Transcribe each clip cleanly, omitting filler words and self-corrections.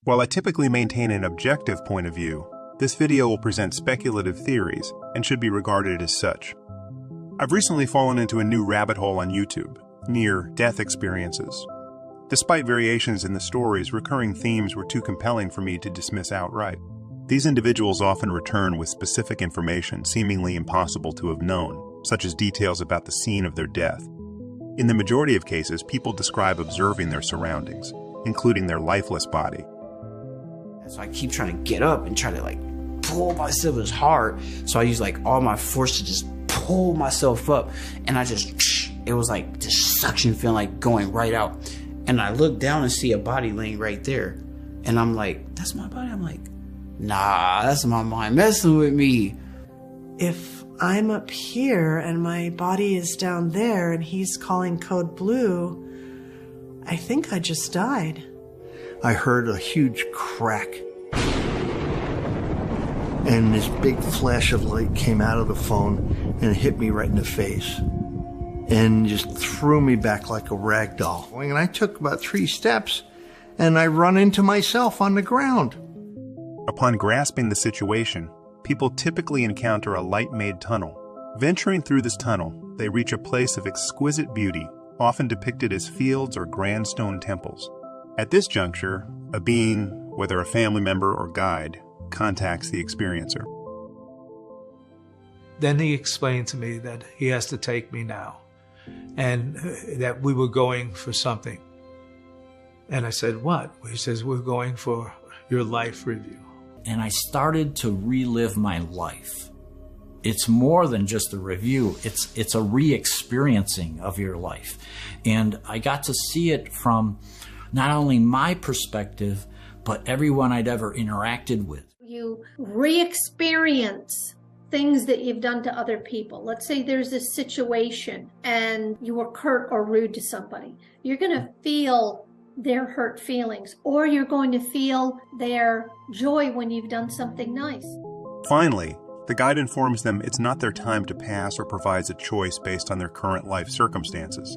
While I typically maintain an objective point of view, this video will present speculative theories and should be regarded as such. I've recently fallen into a new rabbit hole on YouTube, near-death experiences. Despite variations in the stories, recurring themes were too compelling for me to dismiss outright. These individuals often return with specific information seemingly impossible to have known, such as details about the scene of their death. In the majority of cases, people describe observing their surroundings, including their lifeless body. So I keep trying to get up and try to pull myself as hard. So I use all my force to just pull myself up. And it was like this suction feeling going right out. And I look down and see a body laying right there. And I'm like, that's my body? I'm like, nah, that's my mind messing with me. If I'm up here and my body is down there and he's calling code blue, I think I just died. I heard a huge crack. And this big flash of light came out of the phone and hit me right in the face. And just threw me back like a rag doll. And I took about 3 steps and I run into myself on the ground. Upon grasping the situation, people typically encounter a light-made tunnel. Venturing through this tunnel, they reach a place of exquisite beauty, often depicted as fields or grand stone temples. At this juncture, a being, whether a family member or guide, contacts the experiencer. Then he explained to me that he has to take me now, and that we were going for something. And I said, what? He says, we're going for your life review. And I started to relive my life. It's more than just a review. It's a re-experiencing of your life. And I got to see it from not only my perspective, but everyone I'd ever interacted with. You re-experience things that you've done to other people. Let's say there's a situation and you were curt or rude to somebody. You're going to feel their hurt feelings, or you're going to feel their joy when you've done something nice. Finally, the guide informs them it's not their time to pass or provides a choice based on their current life circumstances.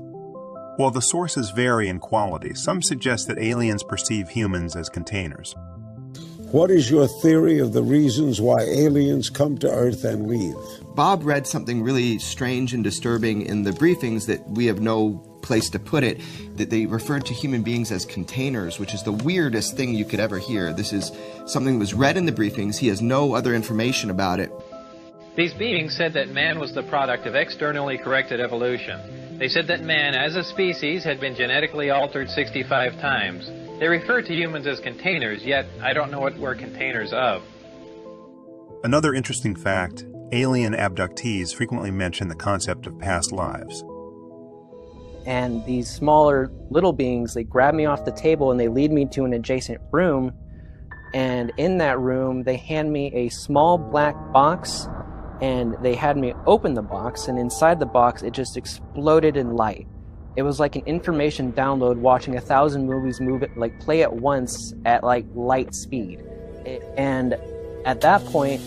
While the sources vary in quality, some suggest that aliens perceive humans as containers. What is your theory of the reasons why aliens come to Earth and leave? Bob read something really strange and disturbing in the briefings that we have no place to put it, that they referred to human beings as containers, which is the weirdest thing you could ever hear. This is something that was read in the briefings. He has no other information about it. These beings said that man was the product of externally corrected evolution. They said that man, as a species, had been genetically altered 65 times. They refer to humans as containers, yet I don't know what we're containers of. Another interesting fact, alien abductees frequently mention the concept of past lives. And these smaller little beings, they grab me off the table and they lead me to an adjacent room. And in that room, they hand me a small black box, and they had me open the box, and inside the box, it just exploded in light. It was like an information download watching 1,000 movies play at once at light speed. And at that point,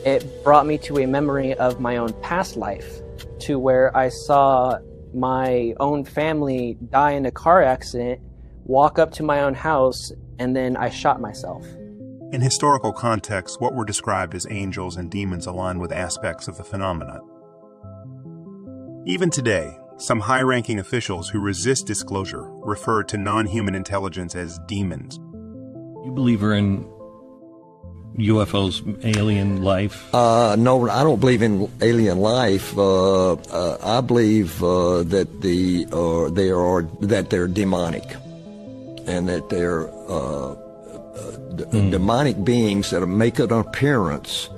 it brought me to a memory of my own past life, to where I saw my own family die in a car accident, walk up to my own house, and then I shot myself. In historical context, what were described as angels and demons align with aspects of the phenomenon. Even today, some high-ranking officials who resist disclosure refer to non-human intelligence as demons. You believe we're in UFOs, alien life? No, I don't believe in alien life. I believe that they're demonic, and that they're demonic beings that make an appearance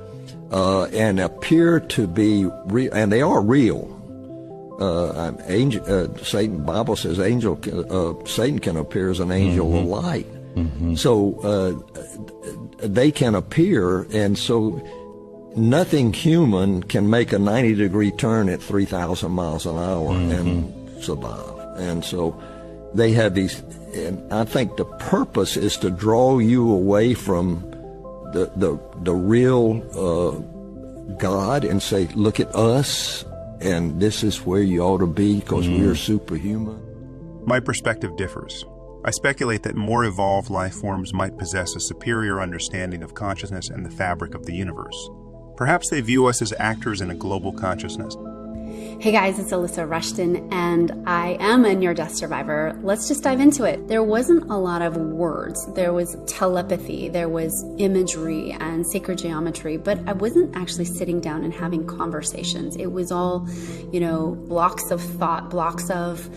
and appear to be real, and they are real. Satan, Bible says, Satan can appear as an angel of light. So they can appear, and so nothing human can make a 90-degree turn at 3,000 miles an hour and survive. And so they have these, and I think the purpose is to draw you away from the real God and say, look at us, and this is where you ought to be because we are superhuman. My perspective differs. I speculate that more evolved life forms might possess a superior understanding of consciousness and the fabric of the universe. Perhaps they view us as actors in a global consciousness. Hey guys, it's Alyssa Rushton, and I am a near-death survivor. Let's just dive into it. There wasn't a lot of words. There was telepathy, there was imagery and sacred geometry, but I wasn't actually sitting down and having conversations. It was all, blocks of thought, blocks of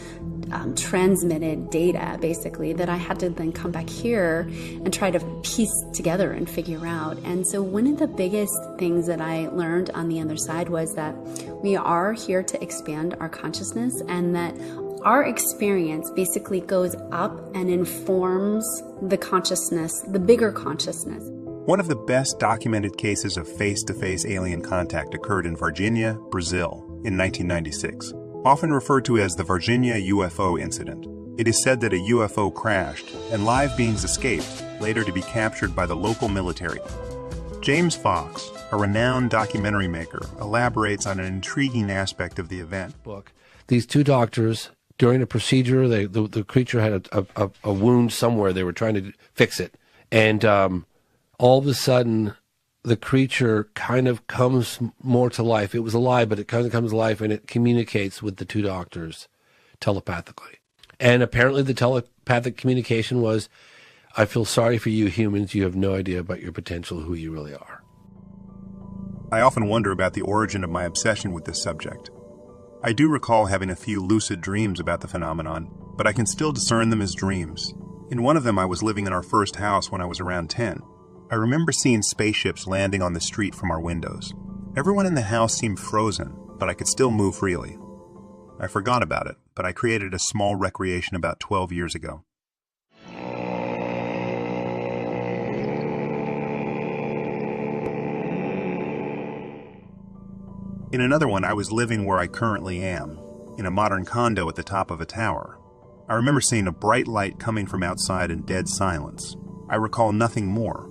transmitted data, basically, that I had to then come back here and try to piece together and figure out. And so one of the biggest things that I learned on the other side was that we are here to expand our consciousness, and that our experience basically goes up and informs the consciousness, the bigger consciousness. One of the best documented cases of face-to-face alien contact occurred in Virginia, Brazil, in 1996. Often referred to as the Virginia UFO incident. It is said that a UFO crashed and live beings escaped, later to be captured by the local military. James Fox, a renowned documentary maker, elaborates on an intriguing aspect of the event. These two doctors, during a procedure, the creature had a wound somewhere. They were trying to fix it. And all of a sudden, the creature kind of comes more to life. It was alive, but it kind of comes to life, and it communicates with the two doctors telepathically. And apparently the telepathic communication was, I feel sorry for you humans. You have no idea about your potential, who you really are. I often wonder about the origin of my obsession with this subject. I do recall having a few lucid dreams about the phenomenon, but I can still discern them as dreams. In one of them, I was living in our first house when I was around 10. I remember seeing spaceships landing on the street from our windows. Everyone in the house seemed frozen, but I could still move freely. I forgot about it, but I created a small recreation about 12 years ago. In another one, I was living where I currently am, in a modern condo at the top of a tower. I remember seeing a bright light coming from outside in dead silence. I recall nothing more.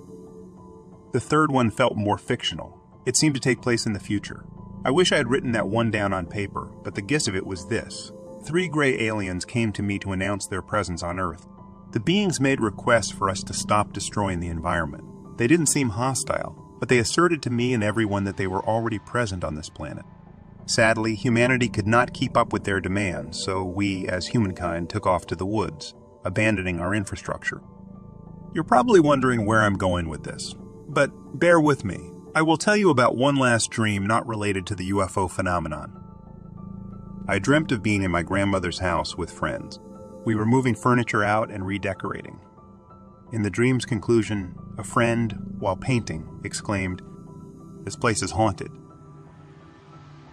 The third one felt more fictional. It seemed to take place in the future. I wish I had written that one down on paper, but the gist of it was this. 3 gray aliens came to me to announce their presence on Earth. The beings made requests for us to stop destroying the environment. They didn't seem hostile, but they asserted to me and everyone that they were already present on this planet. Sadly, humanity could not keep up with their demands, so we, as humankind, took off to the woods, abandoning our infrastructure. You're probably wondering where I'm going with this. But bear with me. I will tell you about one last dream not related to the UFO phenomenon. I dreamt of being in my grandmother's house with friends. We were moving furniture out and redecorating. In the dream's conclusion, a friend, while painting, exclaimed, "This place is haunted."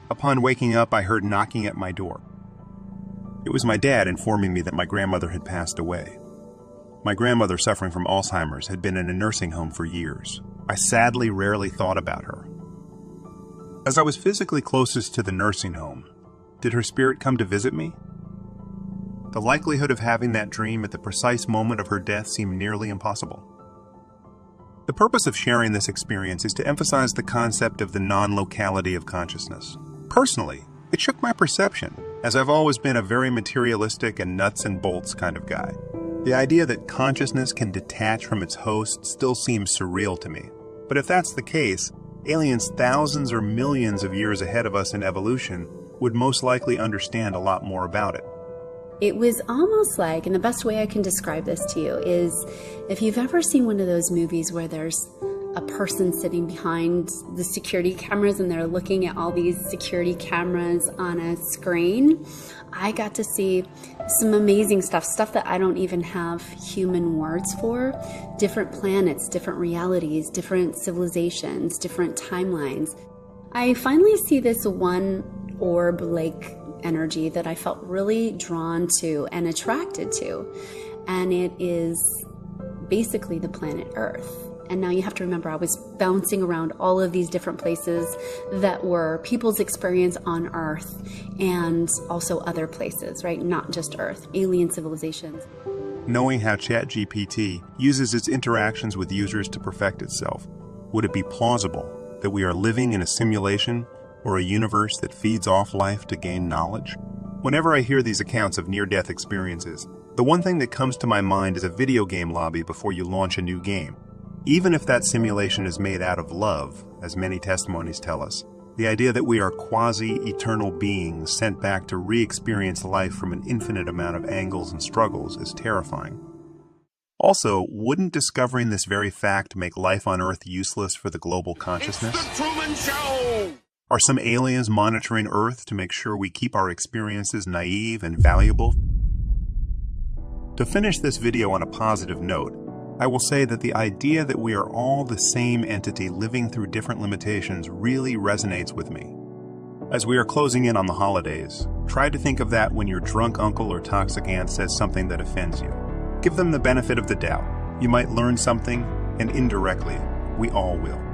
Upon waking up, I heard knocking at my door. It was my dad informing me that my grandmother had passed away. My grandmother, suffering from Alzheimer's, had been in a nursing home for years. I sadly rarely thought about her. As I was physically closest to the nursing home, did her spirit come to visit me? The likelihood of having that dream at the precise moment of her death seemed nearly impossible. The purpose of sharing this experience is to emphasize the concept of the non-locality of consciousness. Personally, it shook my perception, as I've always been a very materialistic and nuts and bolts kind of guy. The idea that consciousness can detach from its host still seems surreal to me. But if that's the case, aliens thousands or millions of years ahead of us in evolution would most likely understand a lot more about it. It was almost like, and the best way I can describe this to you is, if you've ever seen one of those movies where there's a person sitting behind the security cameras and they're looking at all these security cameras on a screen, I got to see some amazing stuff that I don't even have human words for. Different planets, different realities, different civilizations, different timelines. I finally see this one orb-like energy that I felt really drawn to and attracted to, and it is basically the planet Earth. And now you have to remember, I was bouncing around all of these different places that were people's experience on Earth and also other places, right? Not just Earth, alien civilizations. Knowing how ChatGPT uses its interactions with users to perfect itself, would it be plausible that we are living in a simulation or a universe that feeds off life to gain knowledge? Whenever I hear these accounts of near-death experiences, The one thing that comes to my mind is a video game lobby before you launch a new game. Even if that simulation is made out of love, as many testimonies tell us, the idea that we are quasi-eternal beings sent back to re-experience life from an infinite amount of angles and struggles is terrifying. Also, wouldn't discovering this very fact make life on Earth useless for the global consciousness? It's the Truman Show! Are some aliens monitoring Earth to make sure we keep our experiences naive and valuable? To finish this video on a positive note, I will say that the idea that we are all the same entity living through different limitations really resonates with me. As we are closing in on the holidays, try to think of that when your drunk uncle or toxic aunt says something that offends you. Give them the benefit of the doubt. You might learn something, and indirectly, we all will.